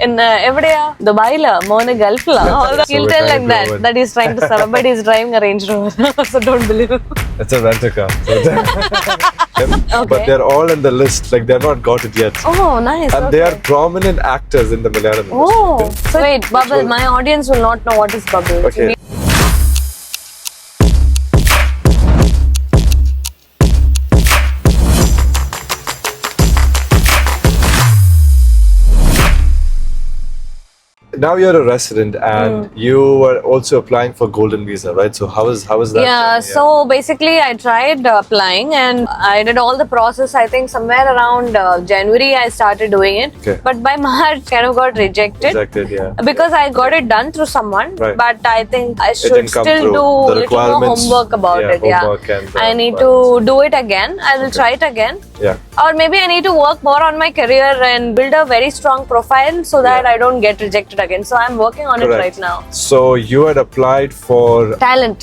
in എവിടെയാ ദുബായില മോന് ഗൾഫിലാ he'll tell like that he's trying to survive but he's driving a Range Rover so don't believe him. It's a rental car. Okay. But they're all in the list, like they're not got it yet. Oh, nice. And okay. they are prominent actors in the Malayalam Oh, industry. so wait, bubble. My audience will not know what is bubble. Okay. Now you're a resident and you were also applying for Golden Visa, right? So how is that? Yeah, so basically I tried applying and I did all the process. I think somewhere around January I started doing it. Okay. But by March kind of got rejected. Rejected, yeah. Because I got it done through someone. Right. But I think I It should didn't come still through. do The little more requirements, homework about it. homework Yeah. and, I need to do it again. I will try it again. Yeah. Or maybe I need to work more on my career and build a very strong profile so that I don't get rejected again. So I'm working on it right now. So you had applied for talent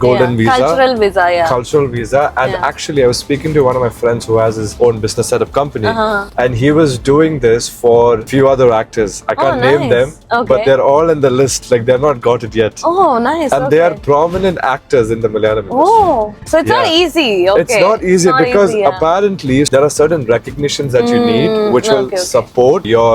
Golden Visa, cultural visa, cultural visa, and actually I was speaking to one of my friends who has his own business setup company, and he was doing this for a few other actors. I can't name them, but they're all in the list. Like they're not got it yet. Oh, nice. And they are prominent actors in the Malayalam industry. Oh, so it's not easy. Okay. It's not easy because apparently there are certain recognitions that you need which will support your,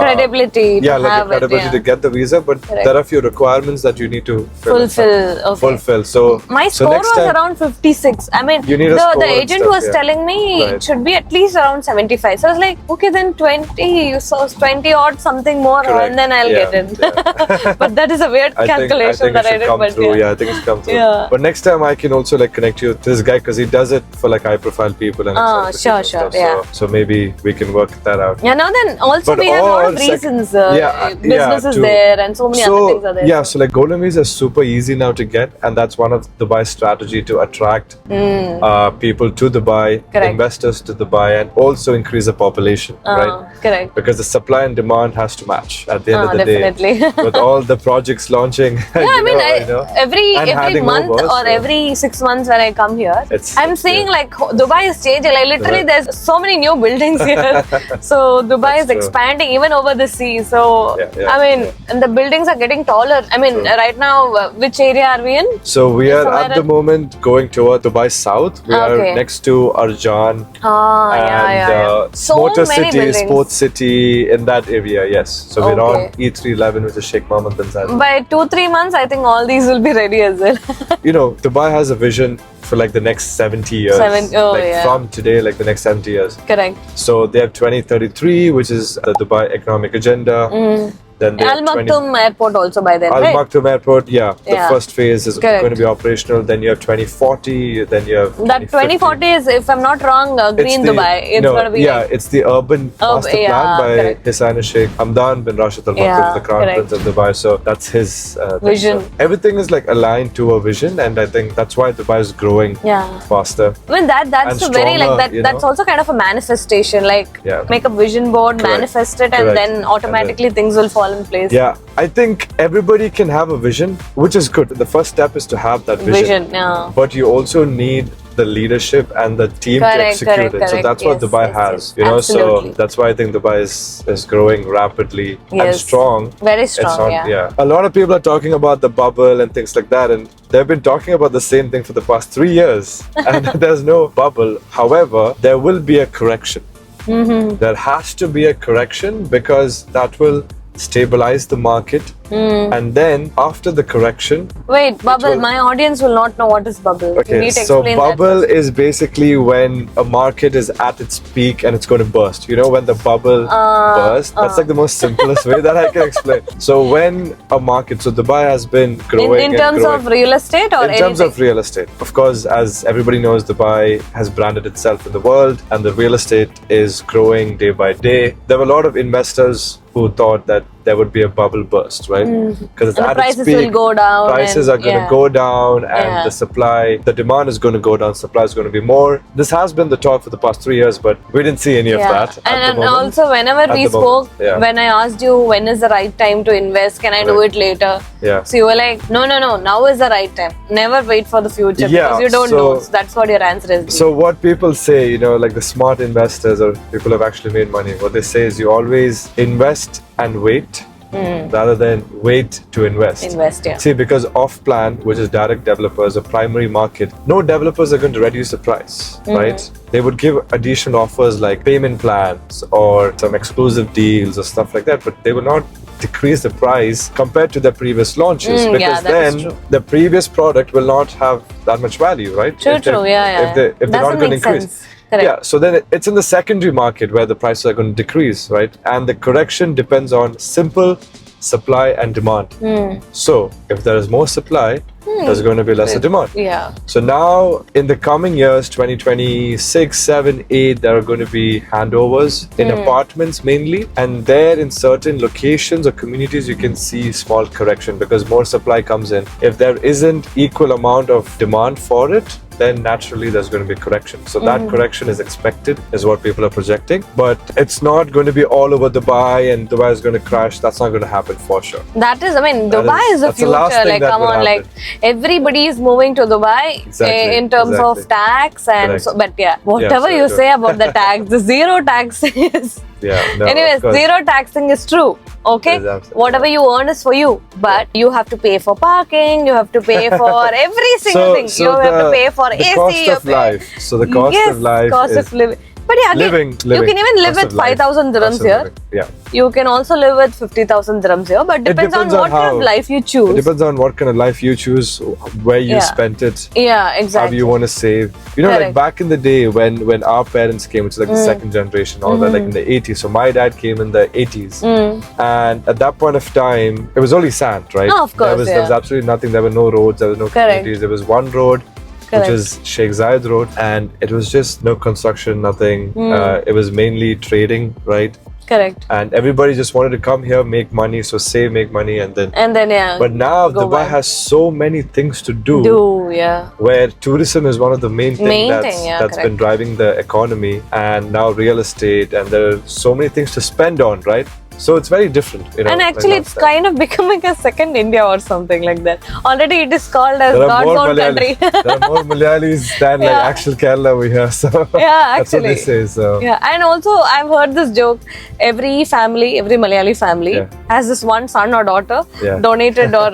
credibility. Credibility to get the visa, but there are few requirements that you need to fulfill. So my score was around 56. I mean, you need the agent was telling me it should be at least around 75. So I was like, okay, then 20, so 20 odd something more, and then I'll get it. But that is a weird calculation I think I did. Come through. I think it's come through. Yeah. But next time I can also connect you to this guy because he does it for like high profile people and sure. stuff. So maybe we can work that out. Yeah, now then also we have a lot of reasons. Businesses there and so many other things are there. Yeah, so like Golden Visa is super easy now to get, and that's one of Dubai's strategy to attract people to Dubai, investors to Dubai, and also increase the population, right? Correct. Because the supply and demand has to match at the end of the day. With all the projects launching. Every month or every 6 months when I come here, I'm seeing like Dubai is changing. Like literally, there's so many new buildings here. So Dubai is expanding even over the sea. So I mean, and the buildings are getting taller. I mean, right now, which area are we in? So we are at the moment going toward Dubai South. We are next to Arjan Motor City, Sports City, in that area. Yes. So we're on E311, which is Sheikh Mohammed bin Zayed. By 2-3 months, I think all these will be ready as well. Dubai has a vision for like the next 70 years. From today, like the next 70 years. Correct. So they have 2033, which is the Dubai Economic Agenda. Then Al Maktoum Airport also by then, Al Maktoum Airport, the first phase is going to be operational. Then you have 2040. Then you have that 2040 is, if I'm not wrong, Green Dubai. It's going to be it's the urban master plan by His Highness Sheikh Hamdan bin Rashid Al Maktoum, the Crown Prince of Dubai. So that's his vision. So everything is like aligned to a vision, and I think that's why Dubai is growing faster. I mean that's a very like that. That's also kind of a manifestation. Like make a vision board, manifest it, and then automatically things will fall in place. Yeah, I think everybody can have a vision, which is good. The first step is to have that vision. But you also need the leadership and the team to execute it. So that's what Dubai has, so that's why I think Dubai is growing rapidly and strong. Very strong, A lot of people are talking about the bubble and things like that, and they've been talking about the same thing for the past 3 years, and there's no bubble. However, there will be a correction. There has to be a correction because that will stabilize the market, and then after the correction. Wait, bubble. My audience will not know what is bubble. Okay, so bubble is basically when a market is at its peak and it's going to burst. When the bubble bursts. That's like the most simplest way that I can explain. So when a market, so Dubai has been growing in terms of real estate or in terms of real estate. Of course, as everybody knows, Dubai has branded itself in the world, and the real estate is growing day by day. There were a lot of investors who thought that there would be a bubble burst, right? Because the prices will go down. Prices are going to go down, and the demand is going to go down. Supply is going to be more. This has been the talk for the past 3 years, but we didn't see any of that. And also, whenever we spoke, when I asked you when is the right time to invest, can I do it later? Yeah. So you were like, no, now is the right time. Never wait for the future because you don't know. So that's what your answer is. So what people say, like the smart investors or people who have actually made money, what they say is you always invest and wait rather than wait to invest. Invest, yeah. See, because off-plan, which is direct developers, a primary market, no developers are going to reduce the price, right? They would give additional offers like payment plans or some exclusive deals or stuff like that, but they will not decrease the price compared to the previous launches because then the previous product will not have that much value, right? True. If they're not going to increase. Sense. Correct. Yeah, so then it's in the secondary market where the prices are going to decrease, right? And the correction depends on simple supply and demand. So if there is more supply, there's going to be lesser demand. Yeah. So now in the coming years, 2026, 7, 8, there are going to be handovers in apartments mainly. And there in certain locations or communities, you can see small correction because more supply comes in. If there isn't equal amount of demand for it, then naturally there's going to be correction. So that correction is expected, is what people are projecting. But it's not going to be all over Dubai and Dubai is going to crash. That's not going to happen for sure. That is, Dubai is the future. Like, come on, like everybody is moving to Dubai in terms of tax and so. But yeah, whatever you say about the tax, the zero tax is. Anyways, zero taxing is true. Okay, whatever you earn is for you, but you have to pay for parking, you have to pay for every single thing. You have to pay for AC. Cost of life. So the cost of life cost of living. But yeah, living. You can even live with 5,000 dirhams here. Yeah. You can also live with 50,000 dirhams here, but depends on what kind of life you choose. It depends on what kind of life you choose, where you spent it. Yeah, exactly. How you want to save. Like back in the day when our parents came, which is like the second generation, all that, like in the 80s. So my dad came in the 80s. And at that point of time, it was only sand, right? Oh, of course, there was absolutely nothing. There were no roads, there were no communities. There was one road, which is Sheikh Zayed Road, and it was just no construction, nothing. It was mainly trading, right? Correct. And everybody just wanted to come here, make money, so save, make money, and then yeah. But now Dubai has so many things to do. Where tourism is one of the main things that's been driving the economy, and now real estate, and there are so many things to spend on, right? So it's very different, And actually, it's kind of becoming a second India or something like that. Already, it is called as God's own country. There are more Malayalis than like actual Kerala we have. So yeah, that's what they say. So yeah, and also I've heard this joke. Every Malayali family has this one son or daughter donated or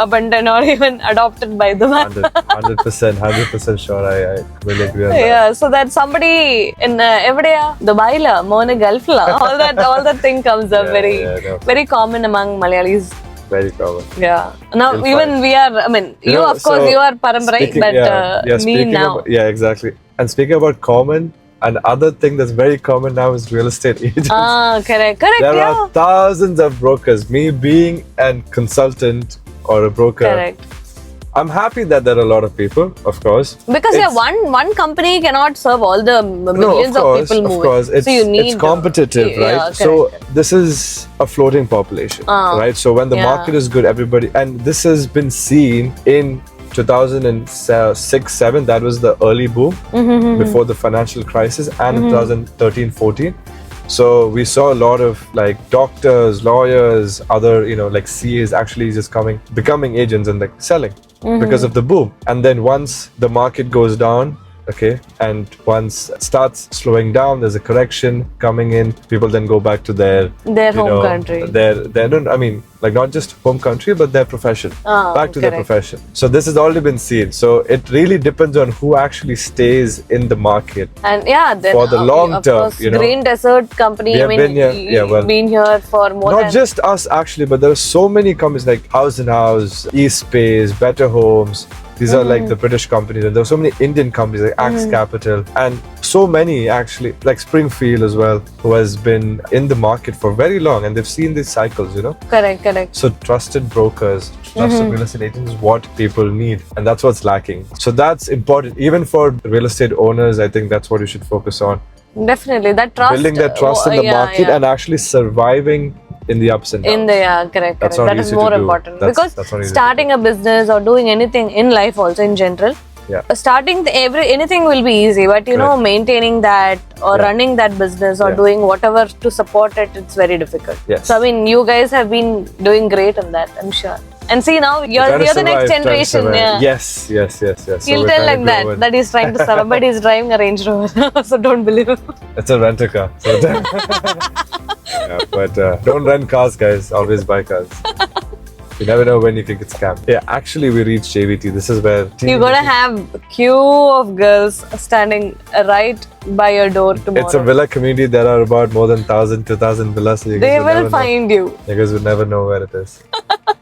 abandoned or even adopted by the man. 100% sure. I will agree on that. Yeah, so that somebody in Dubai la, Mone Gulf la, all that thing comes up very common among Malayalis. Very common. Yeah. Now even we are. You of course you are Parambarai, but me now. Exactly. And speaking about common, another thing that's very common now is real estate agents. Correct. There are thousands of brokers. Me being a consultant or a broker. Correct. I'm happy that there are a lot of people, of course. Because one company cannot serve all the millions of people moving. Of course, it's competitive, right? Yeah, so this is a floating population, right? So when the market is good, everybody, and this has been seen in 2006-7, that was the early boom before the financial crisis, and in 2013-14. So we saw a lot of like doctors, lawyers, other like CAs actually just becoming agents and like selling because of the boom. And then once the market goes down, and once it starts slowing down, there's a correction coming in. People then go back to their home country. Not just home country, but their profession. Back to their profession. So this has already been seen. So it really depends on who actually stays in the market. And then for the long term, Green Desert Company. We have been here for more than. Not just us actually, but there are so many companies like House and House, East Space, Better Homes. These are like the British companies, and there are so many Indian companies like Axe Capital, and so many actually, like Springfield as well, who has been in the market for very long, and they've seen these cycles, Correct. So trusted brokers, trusted real estate agents is what people need, and that's what's lacking. So that's important. Even for real estate owners, I think that's what you should focus on. Definitely, that trust. Building that trust in the market and actually surviving in the ups and downs. Correct. That is more important because starting a business or doing anything in life also in general, Yeah. Starting anything will be easy, but you know, maintaining that or running that business or doing whatever to support it, it's very difficult. Yes. So I mean, you guys have been doing great on that, I'm sure. And see, now you're the next generation. Yeah. Yes. He'll tell like that he's trying to survive, but he's driving a Range Rover, so don't believe him. It's a rent a car. So but don't rent cars, guys. Always buy cars. You never know when you can get scammed. Yeah, actually, we reached JVT. This is where you're gonna have a queue of girls standing right by your door tomorrow. It's a villa community. There are about more than 1,000, 2,000 villas. So they will find you. You guys will never know where it is.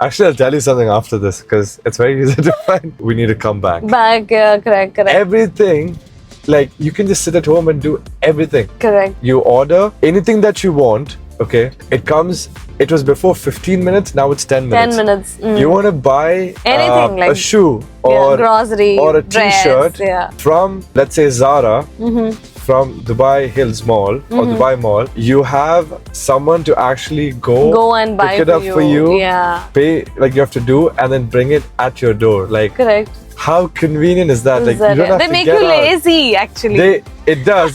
Actually, I'll tell you something after this because it's very easy to find. We need to come back. Yeah, correct. Everything, like you can just sit at home and do everything. Correct. You order anything that you want. Okay, it comes. It was before 15 minutes. Now it's 10 minutes. 10 minutes. You want to buy anything like a shoe or grocery or a T-shirt from, let's say, Zara, from Dubai Hills Mall or Dubai Mall. You have someone to actually go and buy pick it up for you. Yeah. Pay like you have to do and then bring it at your door. Like correct. How convenient is that? Like you don't have they to make get you out. lazy actually. It does,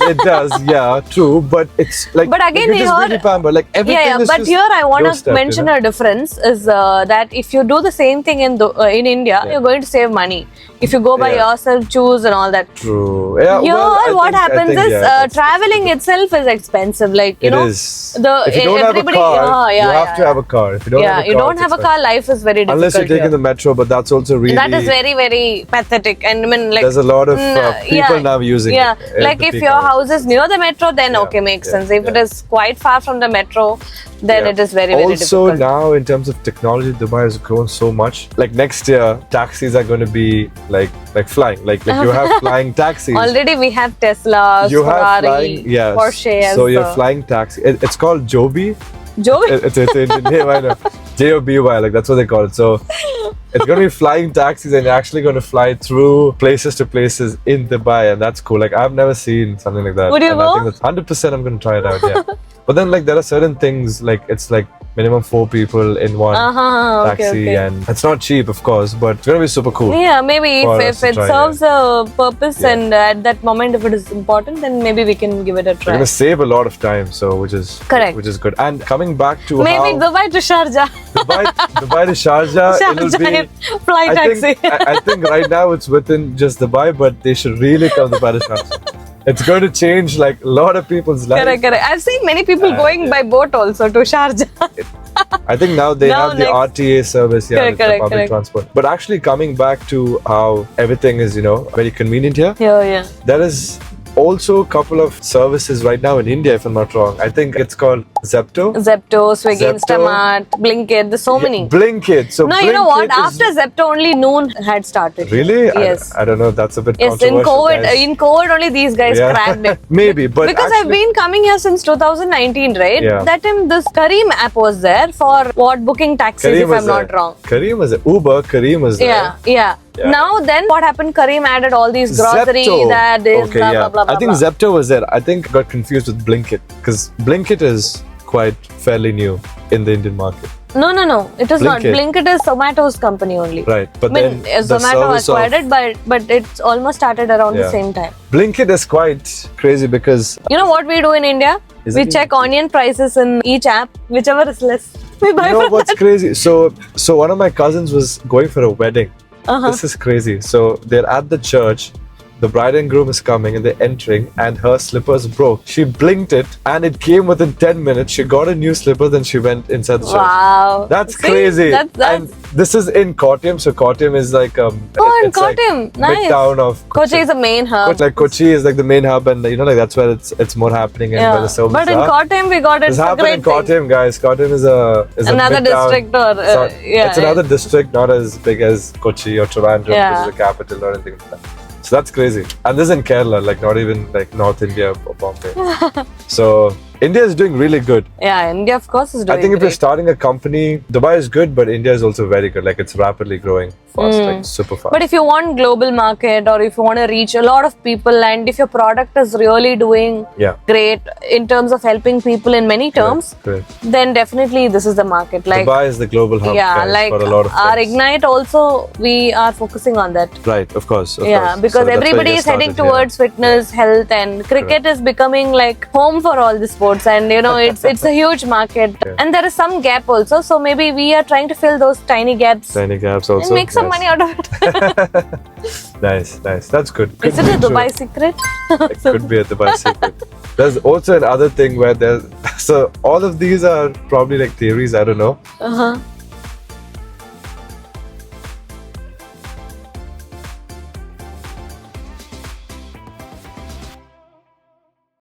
yeah, true. But it's like, but again, you just really pamper. Like everything is but just here I want to mention you know? a difference is that if you do the same thing in India, you're going to save money. If you go by yourself, choose and all that. True. Yeah. Here, well, what happens is traveling itself is expensive. Like you know, if you don't have a car, you have to have a car. If you don't have a car, life is very difficult. Unless you're taking the metro, but that's also really. That is very, very pathetic. And I mean, like there's a lot of people now using it. Yeah, like if your house is near the metro, then okay, makes sense. If it is quite far from the metro, then it is very, very difficult. Also now, in terms of technology, Dubai has grown so much. Like next year, taxis are going to be like flying. Like you have flying taxis. Already we have Tesla, Ferrari, Porsche. So you're flying taxi. It's called Joby. Joby? It's Indian name, I know. Joby, like that's what they call it. So it's going to be flying taxis and you're actually going to fly through places to places in Dubai, and that's cool. Like I've never seen something like that. Would you go? I think that's 100% I'm going to try it out, yeah. But then like there are certain things like it's like minimum 4 people in one taxi and it's not cheap of course, but it's going to be super cool. Yeah, maybe if it serves a purpose and at that moment if it is important, then maybe we can give it a try. We're going to save a lot of time, so which is correct, which is good. And coming back to maybe Dubai to Sharjah. Dubai to Sharjah, it'll be fly taxi. I think right now it's within just Dubai, but they should really come Dubai to Sharjah. It's going to change like a lot of people's lives. Correct. I've seen many people going by boat also to Sharjah. I think now they have the RTA service, correct, public transport. But actually coming back to how everything is, very convenient here. Yeah. There is also a couple of services right now in India, if I'm not wrong. I think it's called Zepto, Swiggy, Instamart, Blinkit. There's so many. Blinkit. So no, Blinkit you know what? After Zepto, only Noon had started. Really? Yes. I don't know. That's a bit controversial. Yes, in COVID only these guys cracked it. Maybe, but because I've been coming here since 2019, right? Yeah. That time this Careem app was there for booking taxis, if I'm not wrong. Careem was there. Uber, Careem was there. Yeah. Now then, what happened? Careem added all these grocery, blah, blah. I think Zepto was there. I think I got confused with Blinkit because Blinkit is quite fairly new in the Indian market. No. It is not. Blinkit is Zomato's company only. Right. But then Zomato acquired it, but it's almost started around the same time. Blinkit is quite crazy because... You know what we do in India? We check onion prices in each app, whichever is less. We buy what's crazy? So one of my cousins was going for a wedding. This is crazy. So they're at the church. The bride and groom is coming and they're entering and her slippers broke. She blinked it and it came within 10 minutes. She got a new slipper, then she went inside the church. Wow. That's crazy. And this is in Kottayam. So Kottayam is like in Kottayam. Like nice. Town of Kochi is the main hub. Kochi is like the main hub and that's where it's more happening and where the services But in Kottayam we got it. It's happening in Kottayam, guys. Kottayam is another district it's another district, not as big as Kochi or Trivandrum, which is the capital or anything like that. So that's crazy. And this is in Kerala, like not even like North India or Bombay. So India is doing really good. Yeah, India of course is doing I think if great. you're starting a company, Dubai is good, but India is also very good. Like it's rapidly growing fast, like super fast. But if you want global market or if you want to reach a lot of people and if your product is really doing great in terms of helping people in many terms, then definitely this is the market. Like Dubai is the global hub, guys, like for a lot of our things. Ignite also, we are focusing on that. Right, of course. Because So that's why everybody you is heading started towards fitness, health, and cricket is becoming like home for all the sports. And you know, it's a huge market, and there is some gap also. So maybe we are trying to fill those tiny gaps. Tiny gaps also. And make some money out of it. Nice. That's good. Is it a Dubai secret? It could be a Dubai secret. There's also another thing where so all of these are probably like theories. I don't know.